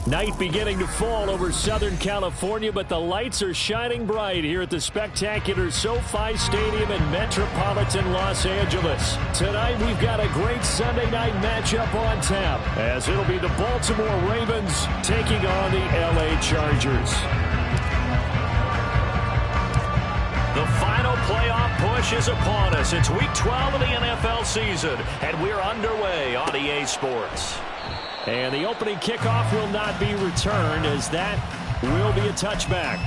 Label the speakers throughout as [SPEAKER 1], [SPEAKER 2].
[SPEAKER 1] Night beginning to fall over Southern California, but the lights are shining bright here at the spectacular SoFi Stadium in metropolitan Los Angeles. Tonight, we've got a great Sunday night matchup on tap, as it'll be the Baltimore Ravens taking on the LA Chargers. The final playoff push is upon us. It's Week 12 of the NFL season, and we're underway on EA Sports. And the opening kickoff will not be returned, as that will be a touchback.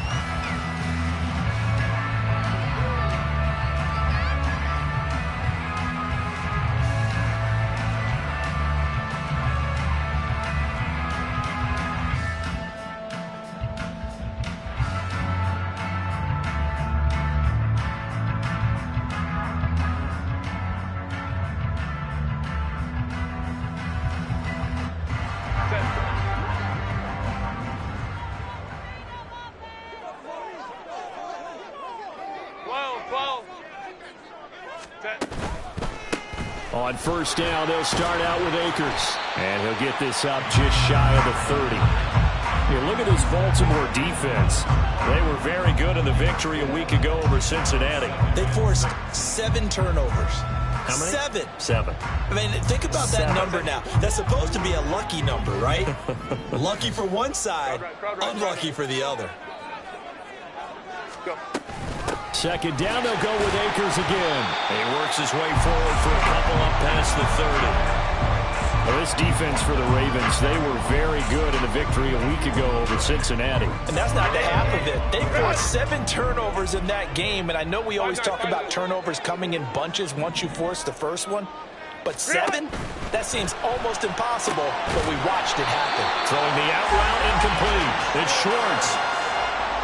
[SPEAKER 1] On first down, they'll start out with Akers. And he'll get this up just shy of the 30. Here, look at this Baltimore defense. They were very good in the victory a week ago over Cincinnati.
[SPEAKER 2] They forced 7 turnovers.
[SPEAKER 1] How many?
[SPEAKER 2] 7. I mean, think about that number now. That's supposed to be a lucky number, right? Lucky for one side, unlucky for the other.
[SPEAKER 3] Go.
[SPEAKER 1] Second down, they'll go with Akers again. He works his way forward for a couple up past the 30. Well, this defense for the Ravens, they were very good in the victory a week ago over Cincinnati.
[SPEAKER 2] And that's not the half of it. They forced 7 turnovers in that game, and I know we always talk about turnovers coming in bunches once you force the first one, but 7? That seems almost impossible, but we watched it happen.
[SPEAKER 1] Throwing the out route incomplete. It's Schwartz.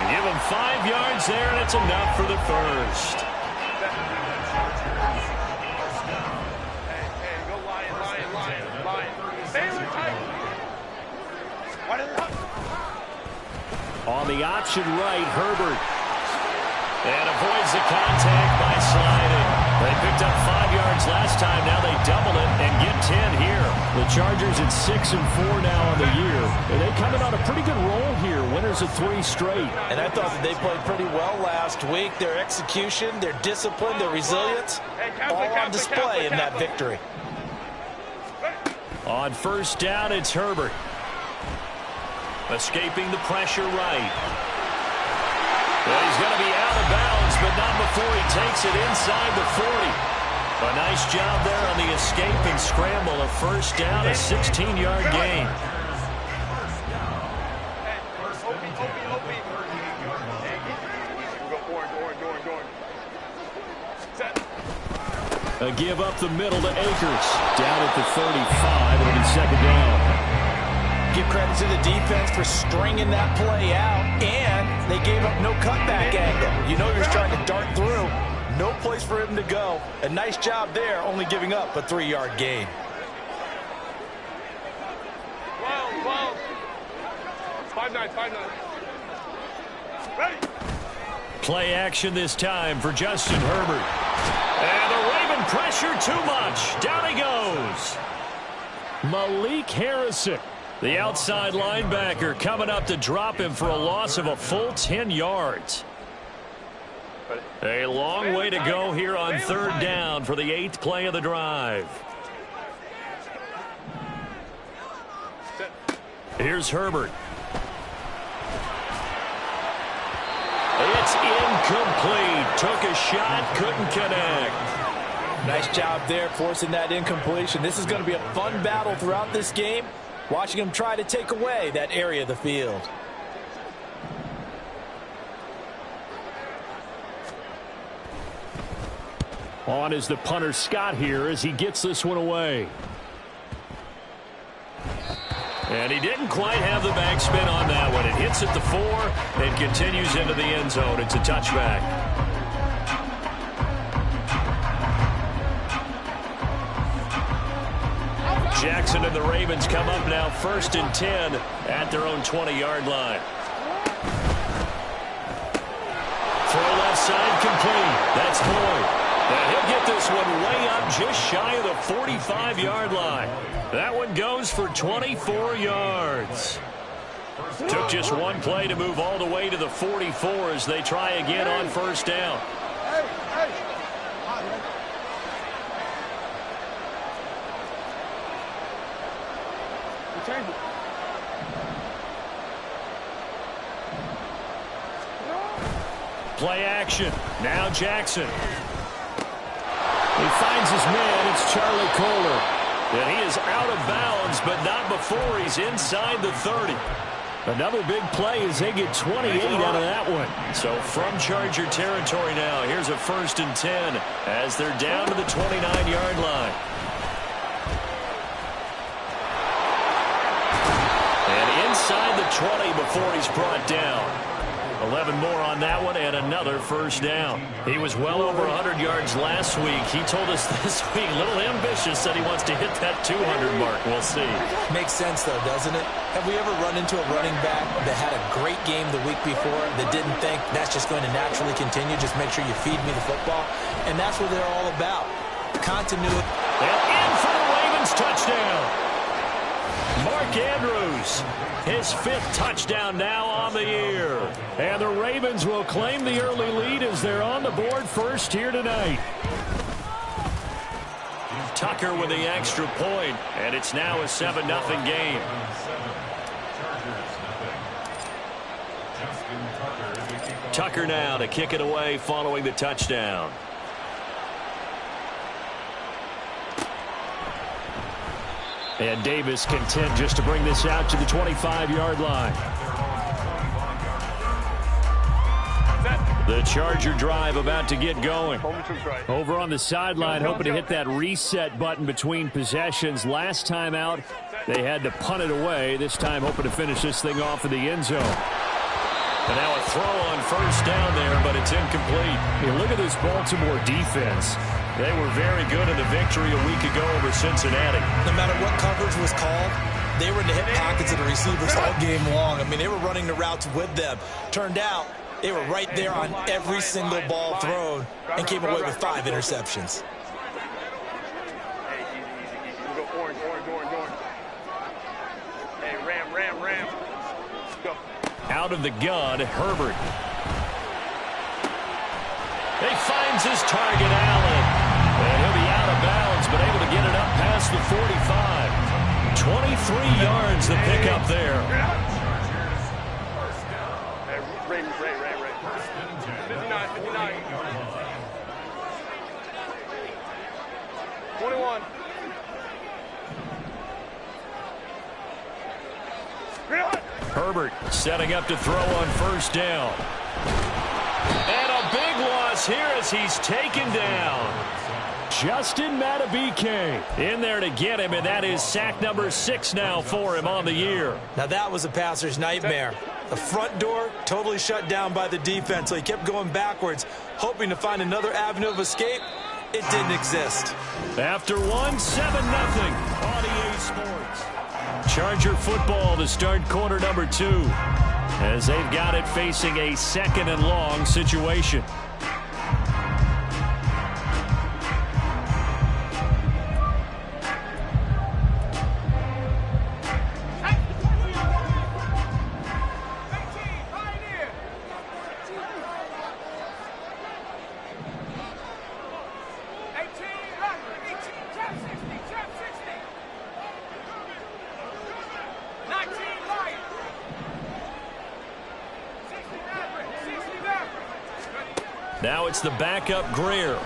[SPEAKER 1] Give him 5 yards there, and it's enough for the first.
[SPEAKER 3] Hey, go Lion. Baylor tight.
[SPEAKER 1] On the option right, Herbert. And avoids the contact by sliding. They picked up 5 yards last time. Now they double it and get 10 here. The Chargers at 6-4 now on the year. And they coming on a pretty good roll here. Winners of 3 straight.
[SPEAKER 2] And I thought that they played pretty well last week. Their execution, their discipline, their resilience, all on display in that victory.
[SPEAKER 1] On first down, it's Herbert. Escaping the pressure right. Well, he's going to be out of bounds, but not before he takes it inside the 40. A nice job there on the escape and scramble. A first down, a 16-yard gain. A give up the middle to Akers. Down at the 35. It'll be second down.
[SPEAKER 2] Give credit to the defense for stringing that play out, and they gave up no cutback angle. You know you're trying to dart through. No place for him to go. A nice job there, only giving up a 3-yard gain.
[SPEAKER 3] 12. 5-9. Ready.
[SPEAKER 1] Play action this time for Justin Herbert. And the Raven pressure too much. Down he goes. Malik Harrison, the outside linebacker, coming up to drop him for a loss of a full 10 yards. A long way to go here on third down for the 8th play of the drive. Here's Herbert. It's incomplete. Took a shot, couldn't connect.
[SPEAKER 2] Nice job there forcing that incompletion. This is going to be a fun battle throughout this game. Watching him try to take away that area of the field.
[SPEAKER 1] On is the punter Scott here as he gets this one away. And he didn't quite have the backspin on that one. It hits at the 4 and continues into the end zone. It's a touchback. Jackson and the Ravens come up now 1st and 10 at their own 20-yard line. Throw left side complete. That's Floyd. And he'll get this one way up just shy of the 45-yard line. That one goes for 24 yards. Took just one play to move all the way to the 44 as they try again on first down. Play action. Now Jackson. He finds his man. It's Charlie Kolar. And he is out of bounds, but not before he's inside the 30. Another big play as they get 28 out of that one. So from Charger territory now, here's a 1st and 10 as they're down to the 29-yard line. And inside the 20 before he's brought down. 11 more on that one and another 1st down. He was well over 100 yards last week. He told us this week, a little ambitious, that he wants to hit that 200 mark. We'll see.
[SPEAKER 2] Makes sense, though, doesn't it? Have we ever run into a running back that had a great game the week before that didn't think that's just going to naturally continue? Just make sure you feed me the football. And that's what they're all about. Continuity.
[SPEAKER 1] And in for the Ravens touchdown. Mark Andrews, his 5th touchdown now on the year. And the Ravens will claim the early lead as they're on the board first here tonight. Tucker with the extra point, and it's now a 7-0 game. Tucker now to kick it away following the touchdown. And Davis content just to bring this out to the 25-yard line. The Charger drive about to get going. Over on the sideline, hoping to hit that reset button between possessions. Last time out, they had to punt it away. This time, hoping to finish this thing off in the end zone. And now a throw on first down there, but it's incomplete. Hey, look at this Baltimore defense. They were very good in the victory a week ago over Cincinnati.
[SPEAKER 2] No matter what coverage was called, they were in the hip pockets of the receivers all game long. I mean, they were running the routes with them. Turned out, they were right there on every single ball thrown and came away with 5 interceptions.
[SPEAKER 3] Hey, easy. We'll go orange. Hey, ram. Let's go.
[SPEAKER 1] Out of the gun, Herbert. He finds his target, Allen. And he'll be out of bounds, but able to get it up past the 45. 23 yards the pickup there.
[SPEAKER 3] Hey, Ray. 59. 21.
[SPEAKER 1] Herbert setting up to throw on first down. And a big loss here as he's taken down. Justin Madubuike in there to get him, and that is sack number 6 now for him on the year.
[SPEAKER 2] Now that was a passer's nightmare. The front door totally shut down by the defense, so he kept going backwards, hoping to find another avenue of escape. It didn't exist.
[SPEAKER 1] After 1, 7-0 on EA Sports. Charger football to start quarter number 2. As they've got it facing a 2nd and long situation. Now it's the backup Greer.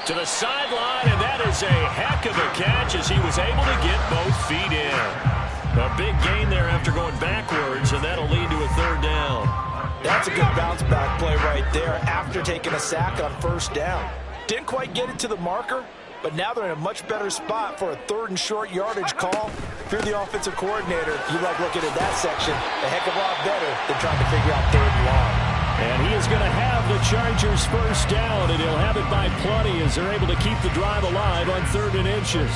[SPEAKER 1] To the sideline, and that is a heck of a catch as he was able to get both feet in. A big gain there after going backwards, and that'll lead to a 3rd down.
[SPEAKER 2] That's a good bounce back play right there after taking a sack on first down. Didn't quite get it to the marker, but now they're in a much better spot for a 3rd and short yardage call. If you're the offensive coordinator, you like looking at that section a heck of a lot better than trying to figure out 3rd and long.
[SPEAKER 1] And he is going to have the Chargers first down, and he'll have it by plenty as they're able to keep the drive alive on 3rd and inches.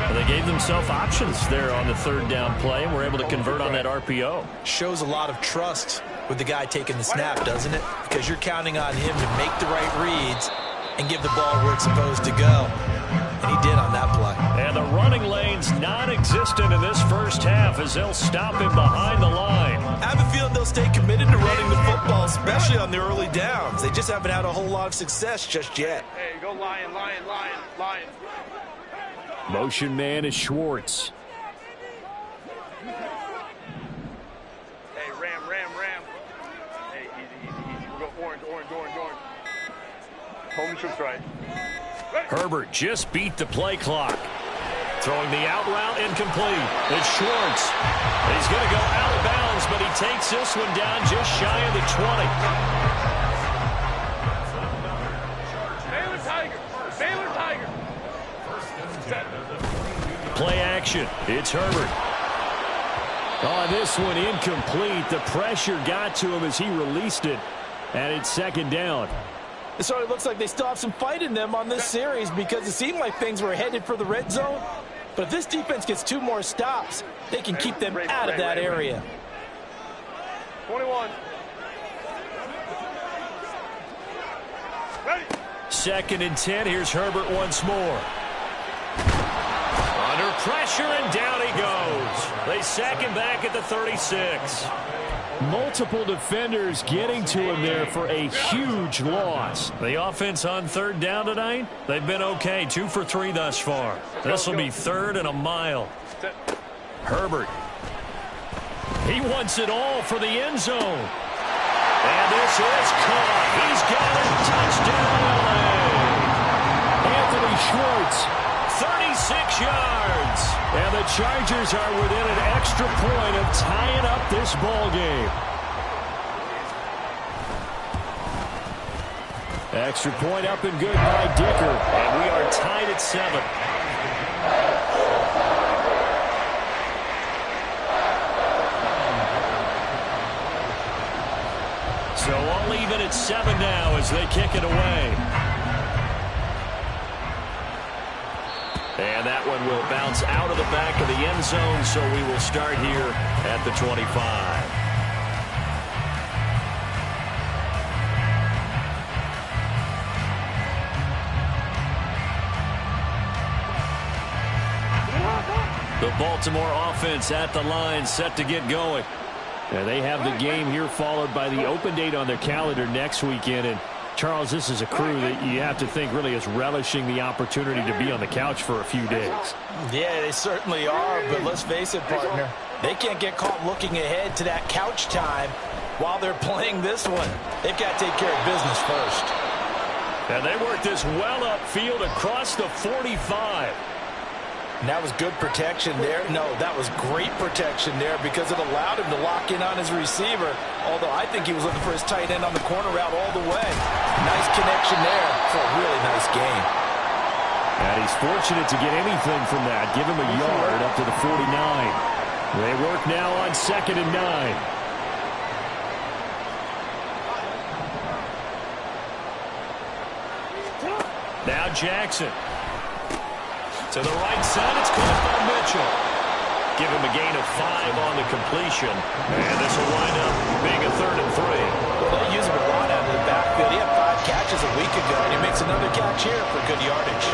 [SPEAKER 1] And they gave themselves options there on the 3rd down play, and were able to convert on that RPO.
[SPEAKER 2] Shows a lot of trust with the guy taking the snap, doesn't it? Because you're counting on him to make the right reads and give the ball where it's supposed to go. And he did on that play.
[SPEAKER 1] And the running lane's non-existent in this first half as they'll stop him behind the line.
[SPEAKER 2] I have a feeling they'll stay committed to running the football, especially on the early downs. They just haven't had a whole lot of success just yet.
[SPEAKER 3] Hey, go Lion, Lion, Lion, Lion.
[SPEAKER 1] Motion man is Schwartz.
[SPEAKER 3] Hey, Ram, Ram, Ram. Hey, easy, easy, easy. We'll go orange, orange, orange, orange. Home trips right.
[SPEAKER 1] Herbert just beat the play clock. Throwing the out route incomplete. It's Schwartz. He's going to go out of bounds, but he takes this one down just shy of the 20.
[SPEAKER 3] Baylor Tiger. Baylor Tiger.
[SPEAKER 1] Play action. It's Herbert. On this one, incomplete. The pressure got to him as he released it, and it's second down.
[SPEAKER 2] It sort of looks like they still have some fight in them on this series because it seemed like things were headed for the red zone. But if this defense gets 2 more stops, they can keep them out of that area.
[SPEAKER 3] 21. Ready.
[SPEAKER 1] 2nd and 10. Here's Herbert once more. Under pressure, and down he goes. They sack him back at the 36. Multiple defenders getting to him there for a huge loss. The offense on 3rd down tonight, they've been okay. 2 for 3 thus far. This will be 3rd and a mile. Herbert. He wants it all for the end zone. And this is caught. He's got it. Touchdown, LA. Anthony Schwartz. 36 yards. And the Chargers are within an extra point of tying up this ball game. Extra point up and good by Dicker. And we are tied at 7. So all even at 7 now as they kick it away. And that one will bounce out of the back of the end zone, so we will start here at the 25. The Baltimore offense at the line, set to get going. And they have the game here followed by the open date on their calendar next weekend. And Charles, this is a crew that you have to think really is relishing the opportunity to be on the couch for a few days.
[SPEAKER 2] Yeah, they certainly are, but let's face it, partner. They can't get caught looking ahead to that couch time while they're playing this one. They've got to take care of business first.
[SPEAKER 1] And they work this well upfield across the 45.
[SPEAKER 2] And that was good protection there. No, that was great protection there because it allowed him to lock in on his receiver, although I think he was looking for his tight end on the corner route all the way. Nice connection there for a really nice game.
[SPEAKER 1] And he's fortunate to get anything from that. Give him a yard up to the 49. They work now on 2nd and 9. Now Jackson. To the right side, it's caught by Mitchell. Give him a gain of 5 on the completion. And this will wind up being a 3rd and 3.
[SPEAKER 2] Well, they use him a lot out of the backfield. He had 5 catches a week ago, and he makes another catch here for good yardage.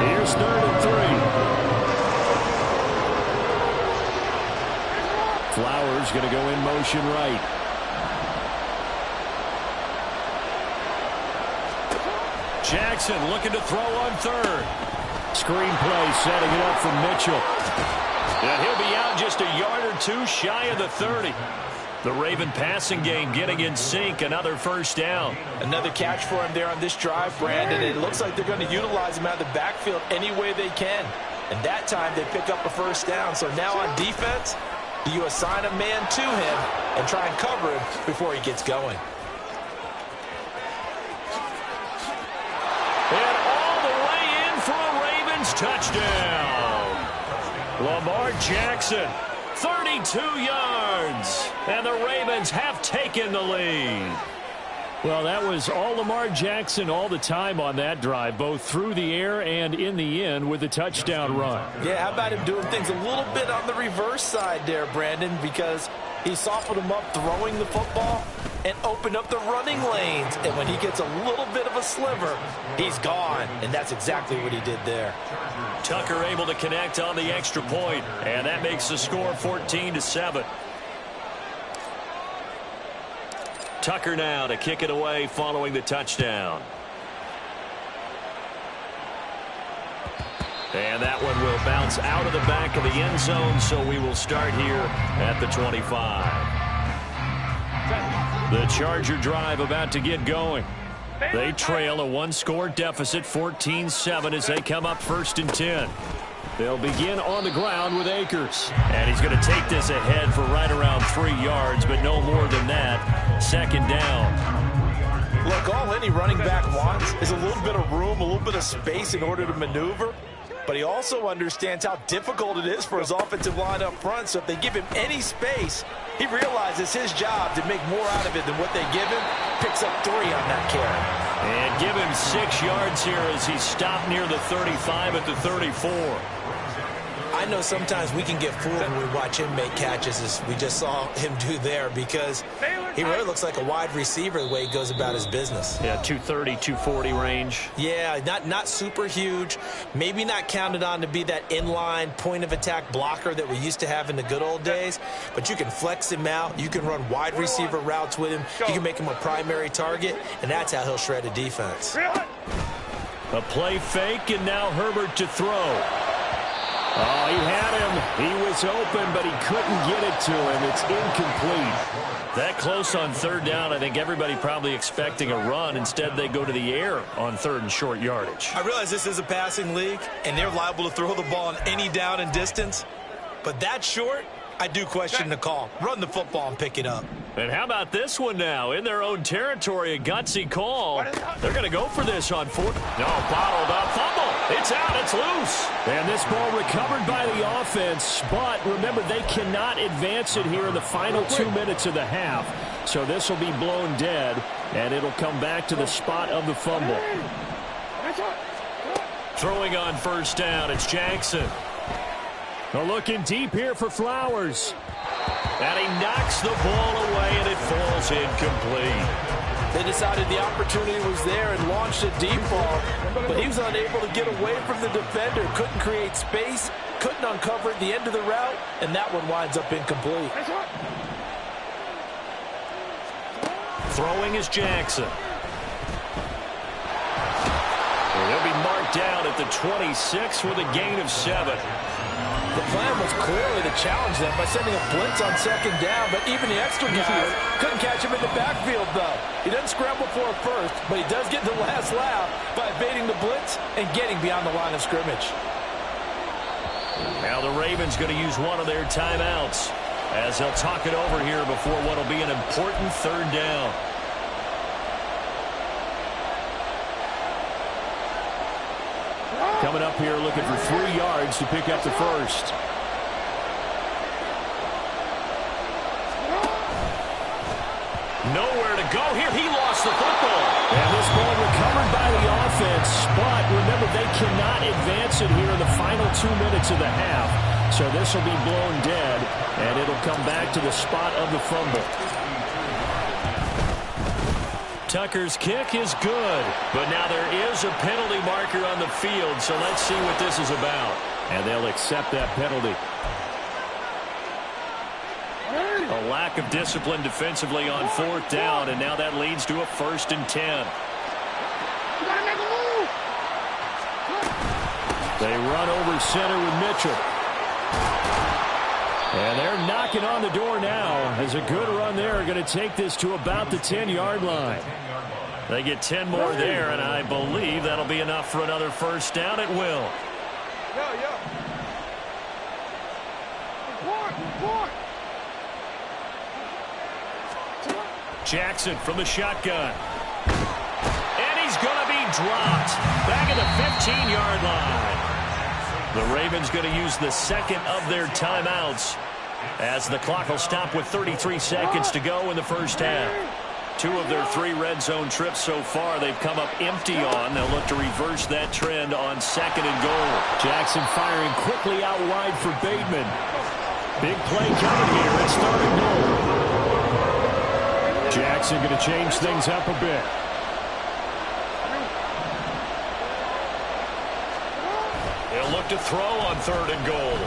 [SPEAKER 1] Here's 3rd and 3. Flowers going to go in motion right. Jackson looking to throw on 3rd. Screen play setting it up for Mitchell. And he'll be out just a yard or 2 shy of the 30. The Raven passing game getting in sync. Another 1st down.
[SPEAKER 2] Another catch for him there on this drive, Brandon. It looks like they're going to utilize him out of the backfield any way they can. And that time they pick up a 1st down. So now on defense, you assign a man to him and try and cover him before he gets going.
[SPEAKER 1] And all the way in for a Ravens touchdown. Lamar Jackson, 32 yards. And the Ravens have taken the lead. Well, that was all Lamar Jackson all the time on that drive, both through the air and in the end with a touchdown run.
[SPEAKER 2] Yeah, how about him doing things a little bit on the reverse side there, Brandon, because he softened him up throwing the football, and open up the running lanes. And when he gets a little bit of a sliver, he's gone. And that's exactly what he did there.
[SPEAKER 1] Tucker able to connect on the extra point, and that makes the score 14-7. Tucker now to kick it away following the touchdown. And that one will bounce out of the back of the end zone, so we will start here at the 25. The Charger drive about to get going. They trail a one-score deficit, 14-7, as they come up 1st and 10. They'll begin on the ground with Akers. And he's going to take this ahead for right around 3 yards, but no more than that. 2nd down.
[SPEAKER 2] Look, all any running back wants is a little bit of room, a little bit of space in order to maneuver. But he also understands how difficult it is for his offensive line up front. So if they give him any space, he realizes his job to make more out of it than what they give him. Picks up 3 on that carry.
[SPEAKER 1] And give him 6 yards here as he stopped near the 35 at the 34.
[SPEAKER 4] I know sometimes we can get fooled when we watch him make catches, as we just saw him do there, because he really looks like a wide receiver the way he goes about his business.
[SPEAKER 1] Yeah, 230, 240 range.
[SPEAKER 4] Yeah, not super huge. Maybe not counted on to be that inline point-of-attack blocker that we used to have in the good old days, but you can flex him out. You can run wide receiver routes with him. You can make him a primary target, and that's how he'll shred a defense.
[SPEAKER 1] A play fake, and now Herbert to throw. Oh, he had him. He was open, but he couldn't get it to him. It's incomplete. That close on 3rd down, I think everybody probably expecting a run. Instead, they go to the air on 3rd and short yardage.
[SPEAKER 4] I realize this is a passing league, and they're liable to throw the ball on any down and distance. But that short, I do question the call. Run the football and pick it up.
[SPEAKER 1] And how about this one now? In their own territory, a gutsy call. They're going to go for this on 4th. No, bottled up. Fumble. It's out. It's loose. And this ball recovered by the offense. But remember, they cannot advance it here in the final 2 minutes of the half. So this will be blown dead, and it'll come back to the spot of the fumble. Throwing on 1st down, it's Jackson. Looking deep here for Flowers. And he knocks the ball away, and it falls incomplete.
[SPEAKER 2] They decided the opportunity was there and launched a deep ball, but he was unable to get away from the defender, couldn't create space, couldn't uncover at the end of the route, and that one winds up incomplete.
[SPEAKER 1] Throwing is Jackson. He'll be marked down at the 26 with a gain of 7.
[SPEAKER 2] The plan was clearly to challenge them by sending a blitz on 2nd down, but even the extra guys couldn't catch him in the backfield, though. He doesn't scramble for a first, but he does get the last laugh by evading the blitz and getting beyond the line of scrimmage.
[SPEAKER 1] Now the Ravens going to use one of their timeouts as they'll talk it over here before what will be an important 3rd down. Coming up here looking for 3 yards to pick up the first. Nowhere to go here. He lost the football. And this ball recovered by the offense. But remember, they cannot advance it here in the final 2 minutes of the half. So this will be blown dead, and it'll come back to the spot of the fumble. Tucker's kick is good, but now there is a penalty marker on the field, so let's see what this is about. And they'll accept that penalty. A lack of discipline defensively on 4th down, and now that leads to a 1st and 10. They run over center with Mitchell. And they're knocking on the door now as a good run there. Going to take this to about the 10-yard line. They get 10 more there, and I believe that'll be enough for another 1st down. It will. Jackson from the shotgun. And he's going to be dropped back at the 15-yard line. The Ravens going to use the 2nd of their timeouts as the clock will stop with 33 seconds to go in the 1st half. 2 of their 3 red zone trips so far they've come up empty on. They'll look to reverse that trend on 2nd and goal. Jackson firing quickly out wide for Bateman. Big play coming here. It's 3rd and goal. Jackson going to change things up a bit. They'll look to throw on 3rd and goal.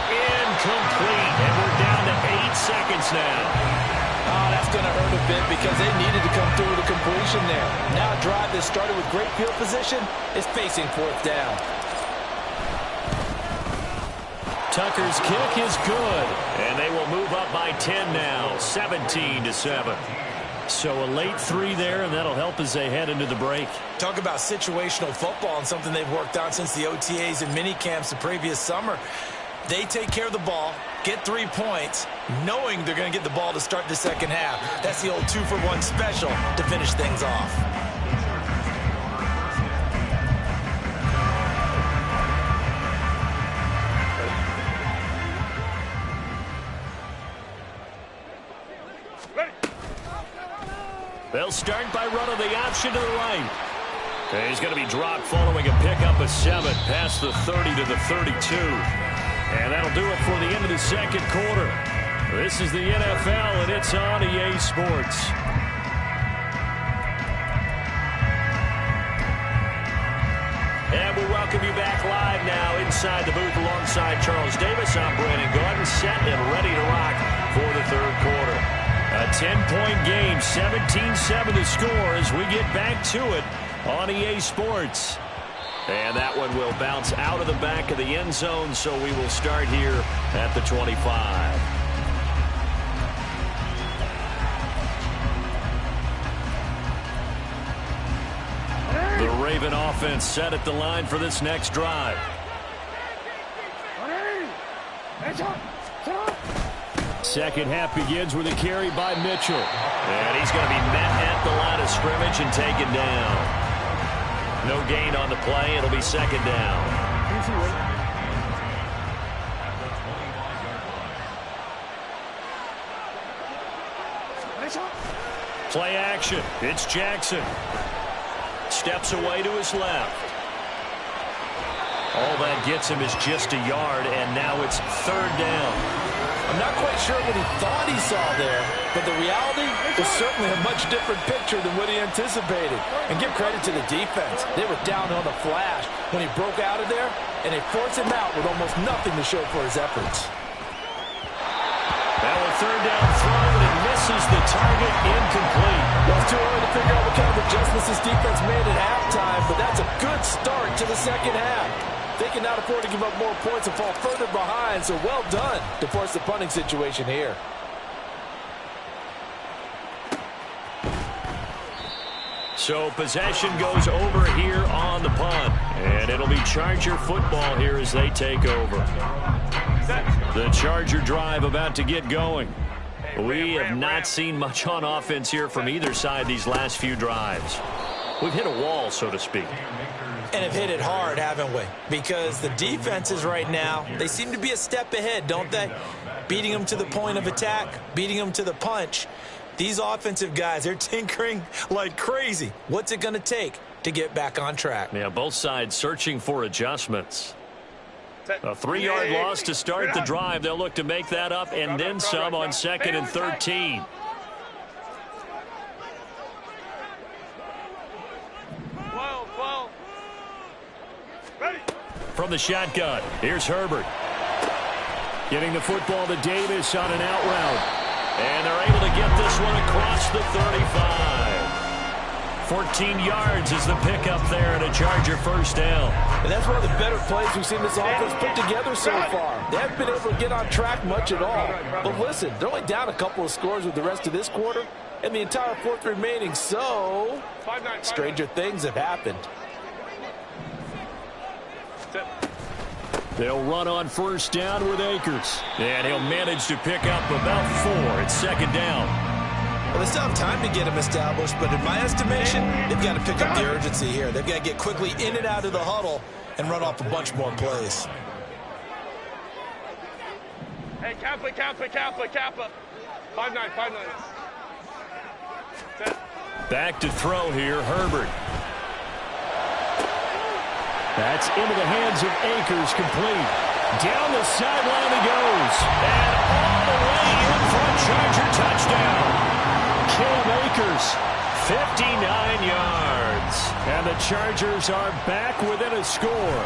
[SPEAKER 1] Incomplete, and we're down to 8 seconds now.
[SPEAKER 2] Oh, that's going to hurt a bit because they needed to come through with a completion there. Now a drive that started with great field position is facing 4th down.
[SPEAKER 1] Tucker's kick is good, and they will move up by 10 now, 17-7. So a late 3 there, and that'll help as they head into the break.
[SPEAKER 4] Talk about situational football and something they've worked on since the OTAs and mini camps the previous summer. They take care of the ball, get 3 points, knowing they're going to get the ball to start the second half. That's the old 2-for-1 special to finish things off.
[SPEAKER 1] They'll start by running the option to the right. And he's going to be dropped following a pickup of 7 past the 30 to the 32. And that'll do it for the end of the second quarter. This is the NFL, and it's on EA Sports. And we welcome you back live now inside the booth alongside Charles Davis. I'm Brandon Gaudin, set and ready to rock for the third quarter. A 10-point game, 17-7 to score as we get back to it on EA Sports. And that one will bounce out of the back of the end zone, so we will start here at the 25. The Raven offense set at the line for this next drive. Second half begins with a carry by Mitchell. And he's going to be met at the line of scrimmage and taken down. No gain on the play. It'll be second down. Play action. It's Jackson. Steps away to his left. All that gets him is just a yard, and now it's third down.
[SPEAKER 2] I'm not quite sure what he thought he saw there, but the reality was certainly a much different picture than what he anticipated. And give credit to the defense. They were down on the flash when he broke out of there, and they forced him out with almost nothing to show for his efforts.
[SPEAKER 1] Now a third down throw, and it misses the target, incomplete.
[SPEAKER 2] Well, it's too early to figure out what kind of adjustments this defense made at halftime, but that's a good start to the second half. They cannot afford to give up more points and fall further behind, so well done to force the punting situation here.
[SPEAKER 1] So possession goes over here on the punt, and it'll be Charger football here as they take over. The Charger drive about to get going. We have not seen much on offense here from either side these last few drives. We've hit a wall, so to speak.
[SPEAKER 4] And have hit it hard, haven't we? Because the defenses right now, they seem to be a step ahead, don't they? Beating them to the point of attack, beating them to the punch. These offensive guys, they're tinkering like crazy. What's it going to take to get back on track?
[SPEAKER 1] Yeah, both sides searching for adjustments. A 3-yard loss to start the drive. They'll look to make that up and then some on 2nd and 13. From the shotgun, here's Herbert. Getting the football to Davis on an out route. And they're able to get this one across the 35. 14 yards is the pickup there and a Charger first down.
[SPEAKER 2] And that's one of the better plays we've seen this offense put together so far. They haven't been able to get on track much at all. But listen, they're only down a couple of scores with the rest of this quarter and the entire fourth remaining. So, stranger things have happened.
[SPEAKER 1] They'll run on first down with Akers. And he'll manage to pick up about 4. It's second down.
[SPEAKER 4] Well, they still have time to get him established, but in my estimation, they've got to pick up the urgency here. They've got to get quickly in and out of the huddle and run off a bunch more plays.
[SPEAKER 3] Hey, Kappa. 5-9.
[SPEAKER 1] Back to throw here, Herbert. That's into the hands of Akers, complete. Down the sideline he goes. And all the way in front, Charger touchdown. 59 yards. And the Chargers are back within a score.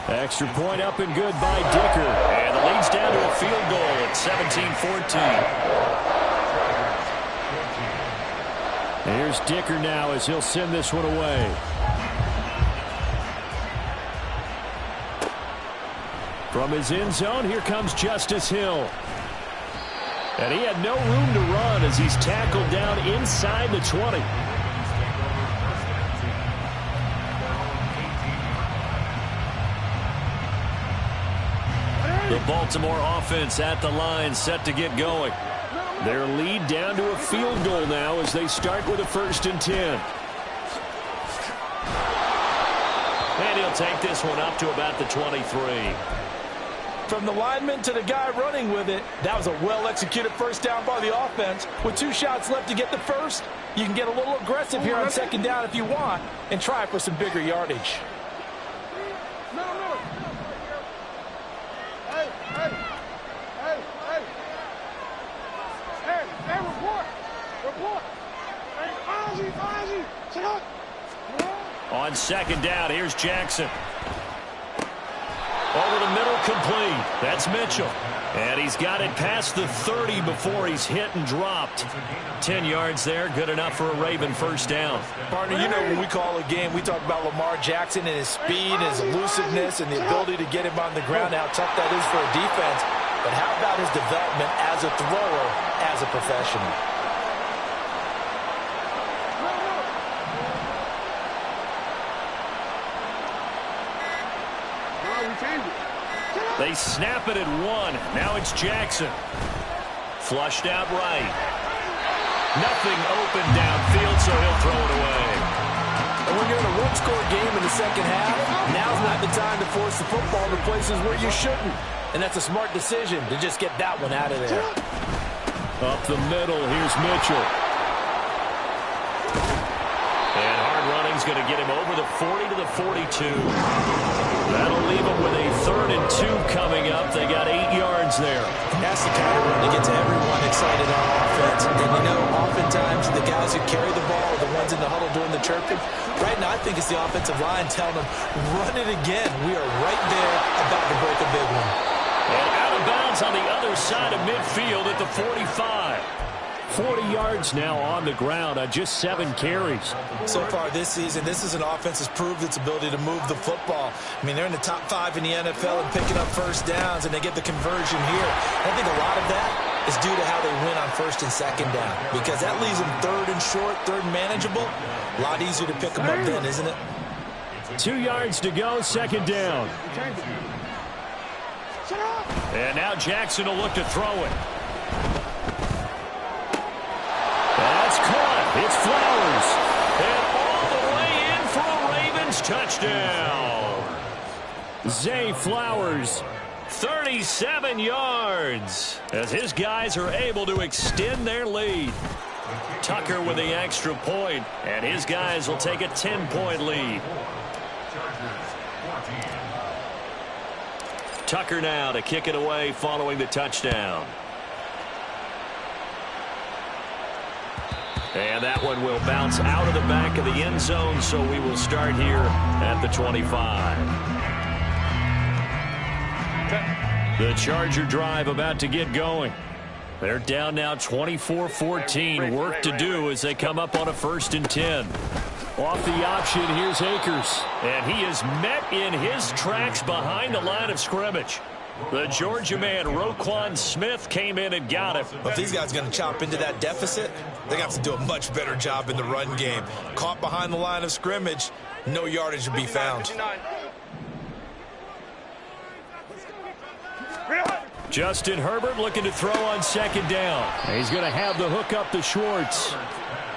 [SPEAKER 1] Extra point up and good by Dicker. And the lead's down to a field goal at 17-14. Here's Dicker now as he'll send this one away. From his end zone, here comes Justice Hill. And he had no room to run as he's tackled down inside the 20. The Baltimore offense at the line, set to get going. Their lead down to a field goal now as they start with a 1st and 10. And he'll take this one up to about the 23.
[SPEAKER 2] From the lineman to the guy running with it, that was a well-executed first down by the offense. With 2 shots left to get the first, you can get a little aggressive here on 2nd down if you want and try for some bigger yardage.
[SPEAKER 1] On 2nd down, here's Jackson. Over the middle, complete. That's Mitchell. And he's got it past the 30 before he's hit and dropped. 10 yards there, good enough for a Raven first down.
[SPEAKER 2] Partner, you know when we call a game, we talk about Lamar Jackson and his speed, his elusiveness, and the ability to get him on the ground, how tough that is for a defense. But how about his development as a thrower, as a professional?
[SPEAKER 1] They snap it at 1. Now it's Jackson. Flushed out right. Nothing open downfield, so he'll throw it away.
[SPEAKER 2] And when you're in a one-score game in the second half, now's not the time to force the football to places where you shouldn't. And that's a smart decision to just get that one out of there.
[SPEAKER 1] Up the middle, here's Mitchell. And hard running's going to get him over the 40 to the 42. That'll leave them with a 3rd and 2 coming up. They got 8 yards there.
[SPEAKER 4] That's the kind of run that gets everyone excited on offense. And you know, oftentimes the guys who carry the ball are the ones in the huddle doing the chirping. Right now, I think it's the offensive line telling them, run it again. We are right there about to break a big one.
[SPEAKER 1] And out of bounds on the other side of midfield at the 45. 40 yards now on the ground on just 7 carries.
[SPEAKER 4] So far this season, this is an offense that's proved its ability to move the football. I mean, they're in the top 5 in the NFL and picking up first downs, and they get the conversion here. I think a lot of that is due to how they win on 1st and 2nd down, because that leaves them 3rd and short, 3rd and manageable. A lot easier to pick them up then, isn't it? 2
[SPEAKER 1] yards to go, 2nd down. And now Jackson will look to throw it. That's caught. It's Flowers. And all the way in for a Ravens touchdown. Zay Flowers, 37 yards, as his guys are able to extend their lead. Tucker with the extra point, and his guys will take a 10-point lead. Tucker now to kick it away following the touchdown. And that one will bounce out of the back of the end zone, so we will start here at the 25. The Charger drive about to get going. They're down now 24-14. Work to do as they come up on a 1st and 10. Off the option, here's Akers. And he is met in his tracks behind the line of scrimmage. The Georgia man, Roquan Smith, came in and got him.
[SPEAKER 4] If these guys are going to chop into that deficit, they're going to have to do a much better job in the run game. Caught behind the line of scrimmage, no yardage to be found.
[SPEAKER 1] Justin Herbert looking to throw on 2nd down. He's going to have the hook up to Schwartz.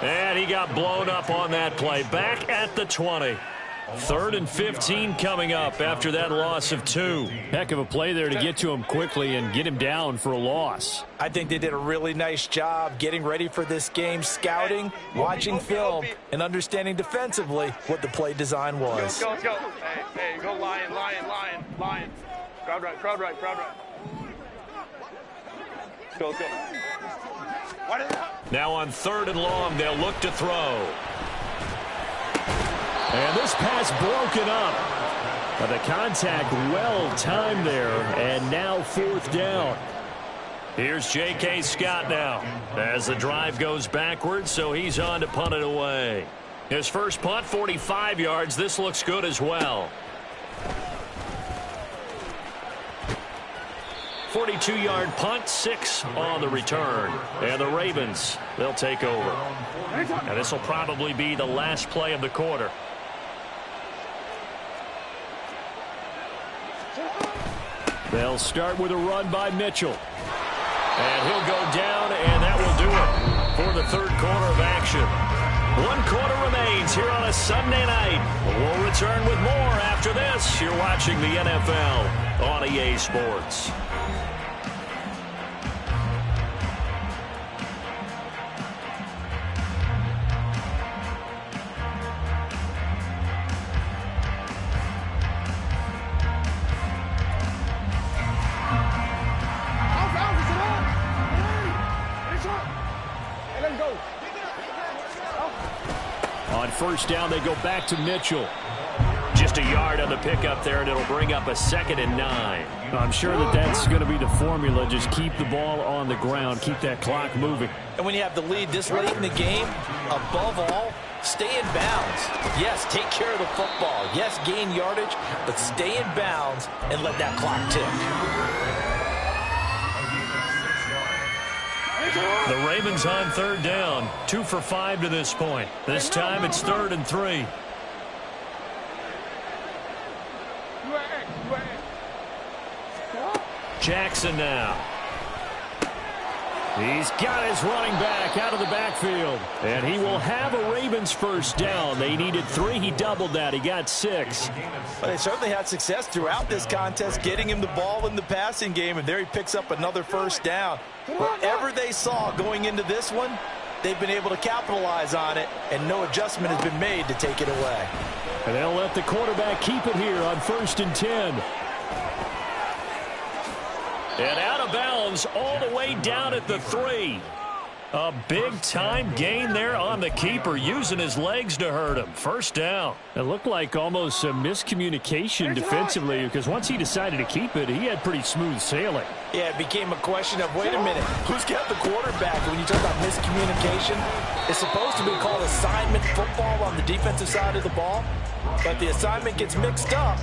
[SPEAKER 1] And he got blown up on that play. Back at the 20. 3rd and 15 coming up after that loss of 2. Heck of a play there to get to him quickly and get him down for a loss.
[SPEAKER 2] I think they did a really nice job getting ready for this game, scouting, watching film, and understanding defensively what the play design was.
[SPEAKER 3] Go. Hey, go Lion. Crowd right. go, let's go.
[SPEAKER 1] Now on 3rd and long, they'll look to throw. And this pass broken up. But the contact well timed there, and now 4th down. Here's J.K. Scott now as the drive goes backwards, so he's on to punt it away. His first punt, 45 yards. This looks good as well. 42-yard punt, 6 on the return. And the Ravens, they'll take over. And this will probably be the last play of the quarter. They'll start with a run by Mitchell. And he'll go down, and that will do it for the 3rd quarter of action. 1 quarter remains here on a Sunday night. We'll return with more after this. You're watching the NFL on EA Sports. On 1st down, they go back to Mitchell. Just a yard on the pickup there, and it'll bring up a 2nd and 9.
[SPEAKER 5] I'm sure that's going to be the formula. Just keep the ball on the ground, keep that clock moving.
[SPEAKER 4] And when you have the lead this late in the game, above all, stay in bounds. Yes, take care of the football. Yes, gain yardage, but stay in bounds and let that clock tick.
[SPEAKER 1] The Ravens on 3rd down. 2 for 5 to this point. This time it's 3rd and 3. Jackson now. He's got his running back out of the backfield. And he will have a Ravens 1st down. They needed 3. He doubled that. He got 6.
[SPEAKER 2] Well, they certainly had success throughout this contest, getting him the ball in the passing game, and there he picks up another 1st down. Whatever they saw going into this one, they've been able to capitalize on it, and no adjustment has been made to take it away.
[SPEAKER 5] And they'll let the quarterback keep it here on 1st and 10.
[SPEAKER 1] And out of bounds all the way down at the 3. A big-time gain there on the keeper, using his legs to hurt him. 1st down.
[SPEAKER 5] It looked like almost a miscommunication defensively, because once he decided to keep it, he had pretty smooth sailing.
[SPEAKER 2] Yeah, it became a question of, wait a minute, who's got the quarterback? When you talk about miscommunication, it's supposed to be called assignment football on the defensive side of the ball, but the assignment gets mixed up.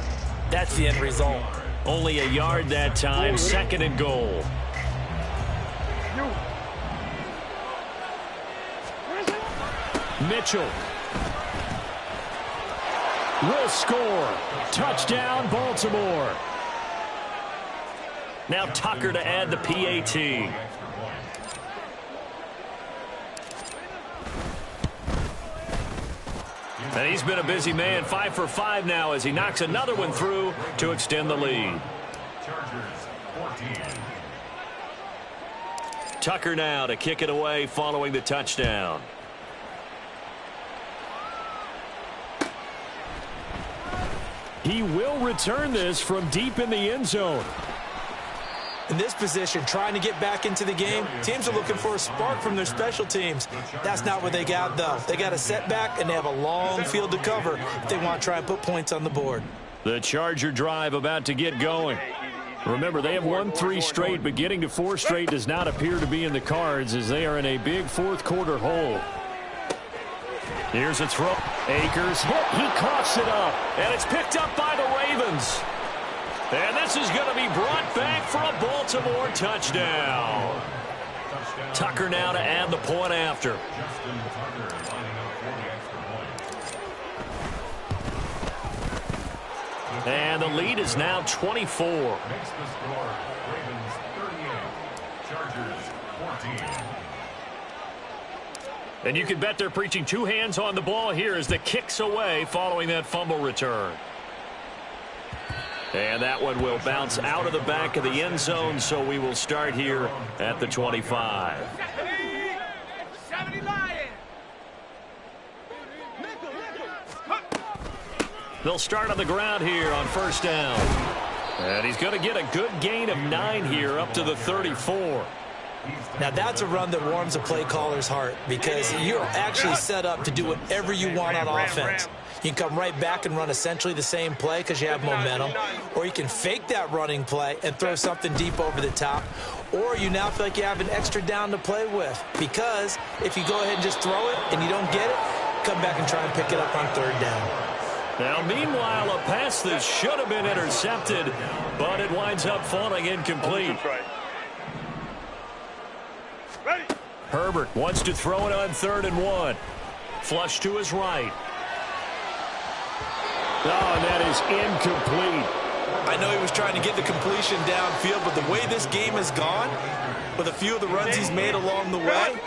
[SPEAKER 2] That's the end result.
[SPEAKER 1] Only a yard that time, 2nd and goal.
[SPEAKER 5] Mitchell will score. Touchdown, Baltimore.
[SPEAKER 1] Now Tucker to add the PAT. And he's been a busy man. 5 for 5 now as he knocks another one through to extend the lead. Tucker now to kick it away following the touchdown.
[SPEAKER 5] He will return this from deep in the end zone.
[SPEAKER 4] In this position, trying to get back into the game, teams are looking for a spark from their special teams. That's not what they got, though. They got a setback, and they have a long field to cover if they want to try and put points on the board.
[SPEAKER 1] The Charger drive about to get going.
[SPEAKER 5] Remember, they have won 3 straight, but getting to 4 straight does not appear to be in the cards as they are in a big 4th quarter hole.
[SPEAKER 1] Here's a throw.
[SPEAKER 5] Akers hit. He coughs it up.
[SPEAKER 1] And it's picked up by the Ravens. And this is going to be brought back for a Baltimore touchdown. Tucker now to add the point after. And the lead is now 24.
[SPEAKER 6] Makes the score Ravens 38, Chargers 14.
[SPEAKER 1] And you can bet they're preaching 2 hands on the ball here as the kick's away following that fumble return. And that one will bounce out of the back of the end zone, so we will start here at the 25. They'll start on the ground here on 1st down. And he's going to get a good gain of 9 here up to the 34.
[SPEAKER 4] Now, that's a run that warms a play caller's heart because you're actually set up to do whatever you want on offense. You can come right back and run essentially the same play because you have momentum, or you can fake that running play and throw something deep over the top, or you now feel like you have an extra down to play with because if you go ahead and just throw it and you don't get it, come back and try and pick it up on third down.
[SPEAKER 1] Now, meanwhile, a pass that should have been intercepted, but it winds up falling incomplete. Herbert wants to throw it on 3rd and 1. Flush to his right. Oh, and that is incomplete.
[SPEAKER 4] I know he was trying to get the completion downfield, but the way this game has gone, with a few of the runs he's made along the way,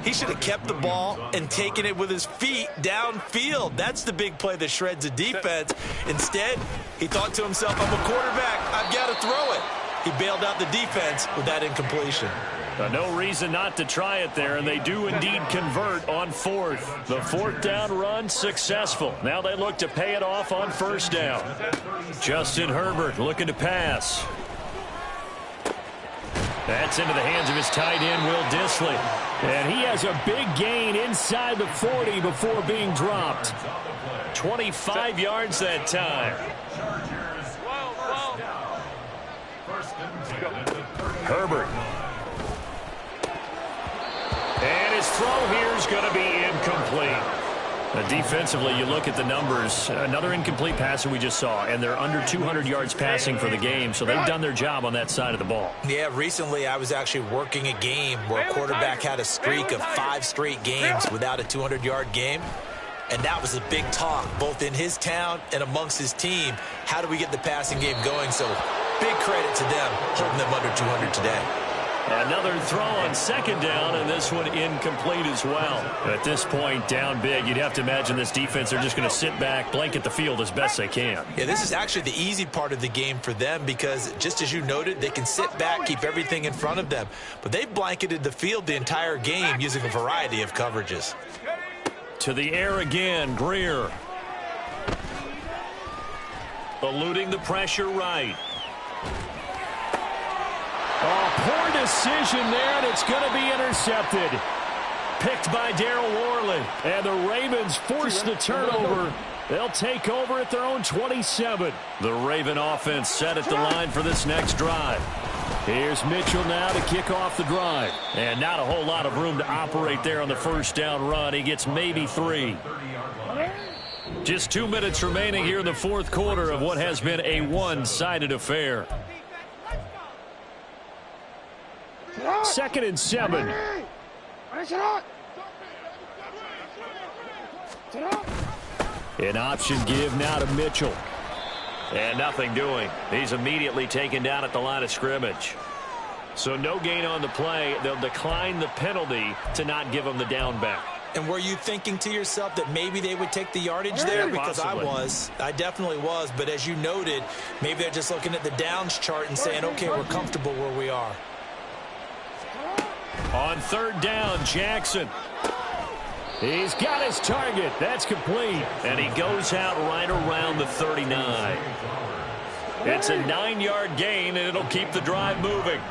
[SPEAKER 4] he should have kept the ball and taken it with his feet downfield. That's the big play that shreds a defense. Instead, he thought to himself, I'm a quarterback, I've got to throw it. He bailed out the defense with that incompletion.
[SPEAKER 1] No reason not to try it there, and they do indeed convert on 4th. The 4th down run successful. Now they look to pay it off on 1st down. Justin Herbert looking to pass. That's into the hands of his tight end, Will Dissly. And he has a big gain inside the 40 before being dropped. 25 yards that time. Herbert. And his throw here is going to be incomplete. Defensively, you look at the numbers. Another incomplete pass that we just saw, and they're under 200 yards passing for the game, so they've done their job on that side of the ball.
[SPEAKER 4] Yeah, recently I was actually working a game where a quarterback had a streak of 5 straight games without a 200-yard game, and that was a big talk, both in his town and amongst his team. How do we get the passing game going? So big credit to them, holding them under 200 today.
[SPEAKER 1] Another throw on 2nd down, and this one incomplete as well. At this point, down big, you'd have to imagine this defense are just going to sit back, blanket the field as best they can.
[SPEAKER 4] Yeah, this is actually the easy part of the game for them because, just as you noted, they can sit back, keep everything in front of them. But they've blanketed the field the entire game using a variety of coverages.
[SPEAKER 1] To the air again, Greer. Eluding the pressure right. Oh, poor decision there, and it's going to be intercepted. Picked by Daryl Worley. And the Ravens force the turnover. They'll take over at their own 27. The Raven offense set at the line for this next drive. Here's Mitchell now to kick off the drive. And not a whole lot of room to operate there on the 1st down run. He gets maybe 3. Just 2 minutes remaining here in the 4th quarter of what has been a one-sided affair. 2nd and 7. An option give now to Mitchell. And nothing doing. He's immediately taken down at the line of scrimmage. So no gain on the play. They'll decline the penalty to not give him the down back.
[SPEAKER 4] And were you thinking to yourself that maybe they would take the yardage there? Because
[SPEAKER 1] Possibly.
[SPEAKER 4] I definitely was. But as you noted, maybe they're just looking at the downs chart and saying, okay, we're comfortable where we are.
[SPEAKER 1] On 3rd down, Jackson. He's got his target. That's complete. And he goes out right around the 39. It's a 9-yard gain, and it'll keep the drive moving.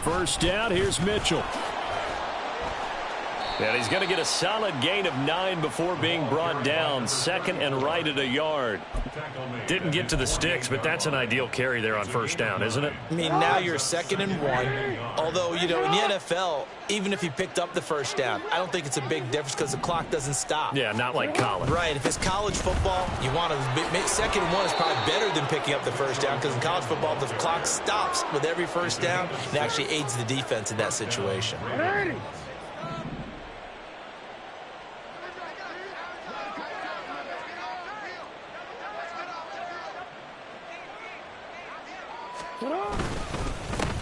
[SPEAKER 1] First down, here's Mitchell. And he's going to get a solid gain of 9 before being brought down. 2nd and right at a yard. Didn't get to the sticks, but that's an ideal carry there on 1st down, isn't it?
[SPEAKER 4] I mean, now you're 2nd and 1. Although, you know, in the NFL, even if you picked up the 1st down, I don't think it's a big difference because the clock doesn't stop.
[SPEAKER 1] Yeah, not like college.
[SPEAKER 4] Right. If it's college football, you want to 2nd and 1 is probably better than picking up the 1st down because in college football, the clock stops with every 1st down. It actually aids the defense in that situation.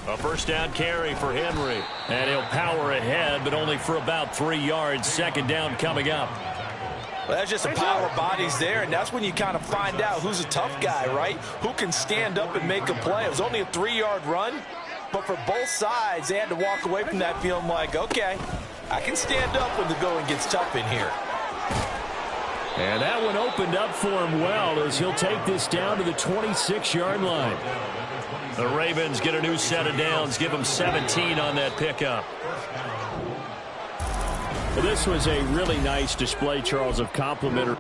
[SPEAKER 1] A 1st down carry for Henry. And he'll power ahead, but only for about 3 yards. 2nd down coming up.
[SPEAKER 2] Well, that's just a pile of bodies there, and that's when you kind of find out who's a tough guy, right? Who can stand up and make a play. It was only a 3-yard run, but for both sides, they had to walk away from that feeling like, okay, I can stand up when the going gets tough in here.
[SPEAKER 5] And that one opened up for him well as he'll take this down to the 26-yard line.
[SPEAKER 1] The Ravens get a new set of downs, give them 17 on that pickup.
[SPEAKER 5] This was a really nice display, Charles, of complimentary.